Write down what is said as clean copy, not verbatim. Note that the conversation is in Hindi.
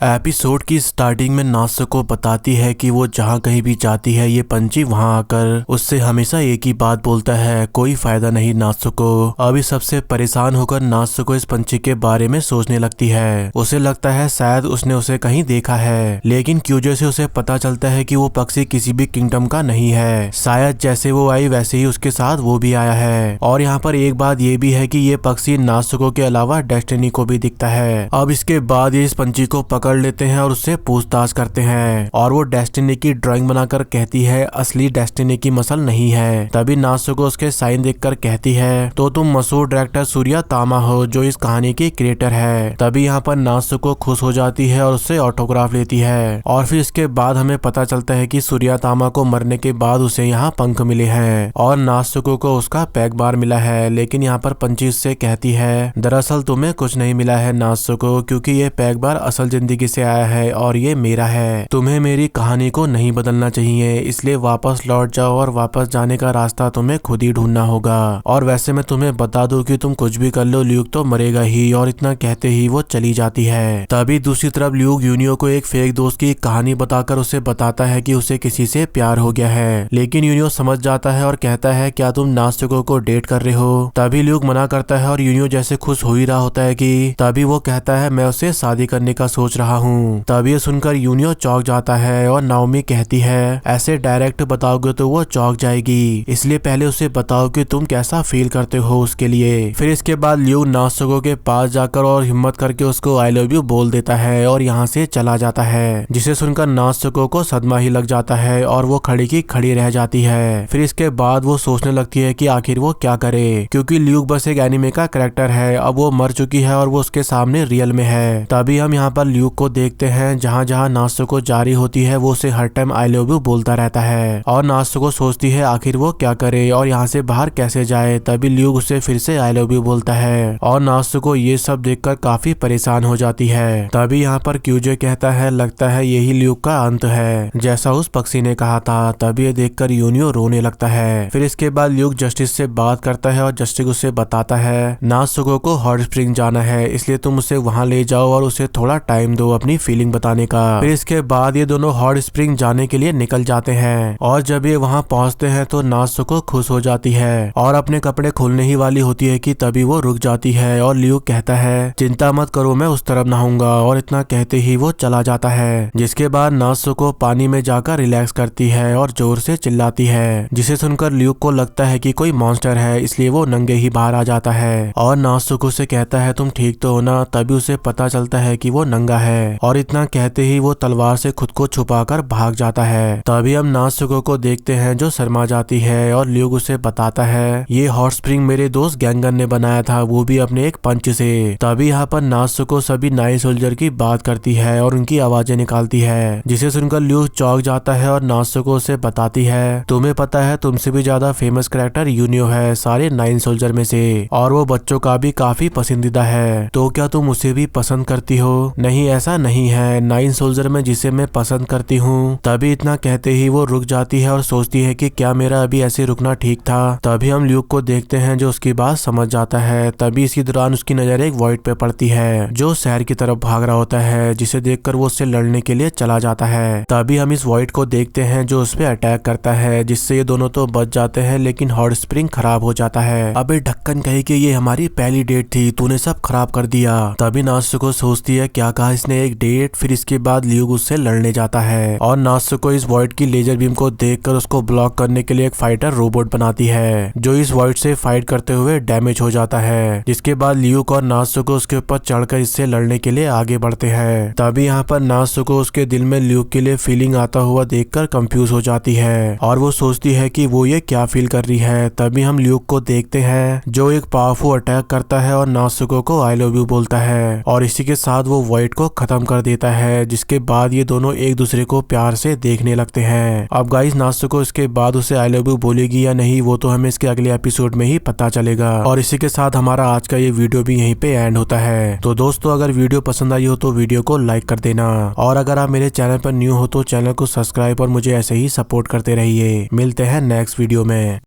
एपिसोड की स्टार्टिंग में नात्सुको बताती है कि वो जहाँ कहीं भी जाती है ये पंछी वहाँ आकर उससे हमेशा एक ही बात बोलता है, कोई फायदा नहीं नात्सुको। अभी सबसे परेशान होकर नात्सुको इस पंछी के बारे में सोचने लगती है। उसे लगता है शायद उसने उसे कहीं देखा है, लेकिन क्यूजो से उसे पता चलता है कि वो पक्षी किसी भी किंगडम का नहीं है। शायद जैसे वो आई वैसे ही उसके साथ वो भी आया है। और यहाँ पर एक बात ये भी है कि ये पक्षी नात्सुको के अलावा डेस्टिनी को भी दिखता है। अब इसके बाद ये इस पंछी को पकड़ लेते हैं और उससे पूछताछ करते हैं और वो डेस्टिनी की ड्राइंग बनाकर कहती है असली डेस्टिनी की मसल नहीं है। तभी नात्सुको उसके साइन देखकर कहती है तो तुम मशहूर डायरेक्टर सूर्या तामा हो जो इस कहानी की क्रिएटर है। तभी यहाँ पर नात्सुको खुश हो जाती है और उससे ऑटोग्राफ लेती है। और फिर इसके बाद हमें पता चलता है कि सूर्या तामा को मरने के बाद उसे यहाँ पंख मिले हैं और नात्सुको को उसका पैक बार मिला है। लेकिन यहाँ पर पंछी उससे कहती है दरअसल तुम्हें कुछ नहीं मिला है नात्सुको, क्योंकि ये पैक बार असल जिंदगी से आया है और ये मेरा है। तुम्हें मेरी कहानी को नहीं बदलना चाहिए, इसलिए वापस लौट जाओ और वापस जाने का रास्ता तुम्हें खुद ही ढूंढना होगा। और वैसे मैं तुम्हें बता दूं कि तुम कुछ भी कर लो ल्यूक तो मरेगा ही। और इतना कहते ही वो चली जाती है। तभी दूसरी तरफ ल्यूक यूनियो को एक फेक दोस्त की कहानी बताकर उसे बताता है कि उसे किसी से प्यार हो गया है। लेकिन यूनियो समझ जाता है और कहता है क्या तुम नात्सुको को डेट कर रहे हो। तभी ल्यूक मना करता है और यूनियो जैसे खुश हो ही रहा होता है कि तभी वो कहता है मैं उससे शादी करने का सोच रहा हूँ। तभी सुनकर यूनियो चौंक जाता है और नाओमी कहती है ऐसे डायरेक्ट बताओगे तो वो चौंक जाएगी, इसलिए पहले उसे बताओ कि तुम कैसा फील करते हो उसके लिए। फिर इसके बाद ल्यूक नात्सुको के पास जाकर और हिम्मत करके उसको आई लव यू बोल देता है और यहाँ से चला जाता है, जिसे सुनकर नात्सुको को सदमा ही लग जाता है और वो खड़ी की खड़ी रह जाती है। फिर इसके बाद वो सोचने लगती है कि आखिर वो क्या करे, क्योंकि ल्यूक बस एक एनिमे का कैरेक्टर है, अब वो मर चुकी है और वो उसके सामने रियल में है। तभी हम यहाँ पर ल्यूक को देखते हैं जहाँ जहाँ नात्सुको जारी होती है वो उसे हर टाइम आई लव यू बोलता रहता है। और नात्सुको सोचती है आखिर वो क्या करे और यहाँ से बाहर कैसे जाए। तभी ल्यूक उसे फिर से आई लव यू बोलता है और नात्सुको ये सब देखकर काफी परेशान हो जाती है। तभी यहाँ पर क्यूजो कहता है लगता है यही ल्यूक का अंत है, जैसा उस पक्षी ने कहा था। तभी ये देखकर यूनियो रोने लगता है। फिर इसके बाद ल्यूक जस्टिस से बात करता है और जस्टिस उसे बताता है नात्सुको को हॉट स्प्रिंग जाना है, इसलिए तुम उसे वहाँ ले जाओ और उसे थोड़ा टाइम दो अपनी फीलिंग बताने का। फिर इसके बाद ये दोनों हॉट स्प्रिंग जाने के लिए निकल जाते हैं और जब ये वहाँ पहुँचते हैं तो नात्सुको खुश हो जाती है और अपने कपड़े खोलने ही वाली होती है कि तभी वो रुक जाती है और ल्यूक कहता है चिंता मत करो मैं उस तरफ नहाऊंगा। और इतना कहते ही वो चला जाता है, जिसके बाद नात्सुको पानी में जाकर रिलैक्स करती है और जोर से चिल्लाती है, जिसे सुनकर ल्यूक को लगता है कि कोई मॉन्स्टर है, इसलिए वो नंगे ही बाहर आ जाता है और नात्सुको से कहता है तुम ठीक तो हो ना। तभी उसे पता चलता है कि वो नंगा है और इतना कहते ही वो तलवार से खुद को छुपाकर भाग जाता है। तभी हम नात्सुको को देखते हैं जो शर्मा जाती है और ल्यूक उसे बताता है ये हॉट स्प्रिंग मेरे दोस्त गैंगन ने बनाया था, वो भी अपने एक पंच से। तभी यहाँ पर नात्सुको सभी नाई सोल्जर की बात करती है और उनकी आवाजें निकालती है, जिसे सुनकर ल्यूक चौंक जाता है और नात्सुको से बताती है तुम्हें पता है तुमसे भी ज्यादा फेमस कैरेक्टर यूनियो है सारे 9 सोल्जर में से, और वो बच्चों का भी काफी पसंदीदा है, तो क्या तुम उसे भी पसंद करती हो। नहीं ऐसा नहीं है, 9 सोल्जर में जिसे मैं पसंद करती हूँ। तभी इतना कहते ही वो रुक जाती है और सोचती है कि क्या मेरा अभी ऐसे रुकना ठीक था। तभी हम ल्यूक को देखते हैं जो उसकी बात समझ जाता है। तभी इसी दौरान उसकी नजर एक वॉइड पे पड़ती है जो शहर की तरफ भाग रहा होता है, जिसे देखकर वो उससे लड़ने के लिए चला जाता है। तभी हम इस वॉइड को देखते हैं जो उस पे अटैक करता है, जिससे ये दोनों तो बच जाते हैं लेकिन हॉट स्प्रिंग खराब हो जाता है। अबे ढक्कन कही कि ये हमारी पहली डेट थी, तूने सब खराब कर दिया। तभी नात्सुको सोचती है क्या कहा इसने एक डेट। फिर इसके बाद ल्यूक उससे लड़ने जाता है और नात्सुको इस वॉइड की लेजर बीम को देखकर उसको ब्लॉक करने के लिए एक फाइटर रोबोट बनाती है जो इस वॉइड से फाइट करते हुए डैमेज हो जाता है। जिसके बाद ल्यूक और नात्सुको उसके ऊपर चढ़कर इससे लड़ने के लिए आगे बढ़ते हैं। तभी यहाँ पर नात्सुको उसके दिल में ल्यूक के लिए फीलिंग आता हुआ देखकर कंफ्यूज हो जाती है और वो सोचती है कि वो ये क्या फील कर रही है। तभी हम ल्यूक को देखते हैं जो एक पावरफुल अटैक करता है और नात्सुको को आई लव यू बोलता है और इसी के साथ वो वॉइड को खत्म कर देता है। जिसके बाद ये दोनों एक दूसरे को प्यार से देखने लगते हैं। अब गाइस नात्सुको इसके बाद उसे आई लव यू बोलेगी या नहीं वो तो हमें इसके अगले एपिसोड में ही पता चलेगा। और इसी के साथ हमारा आज का ये वीडियो भी यहीं पे एंड होता है। तो दोस्तों अगर वीडियो पसंद आई हो तो वीडियो को लाइक कर देना और अगर आप मेरे चैनल पर न्यू हो तो चैनल को सब्सक्राइब और मुझे ऐसे ही सपोर्ट करते रहिए। मिलते हैं नेक्स्ट वीडियो में।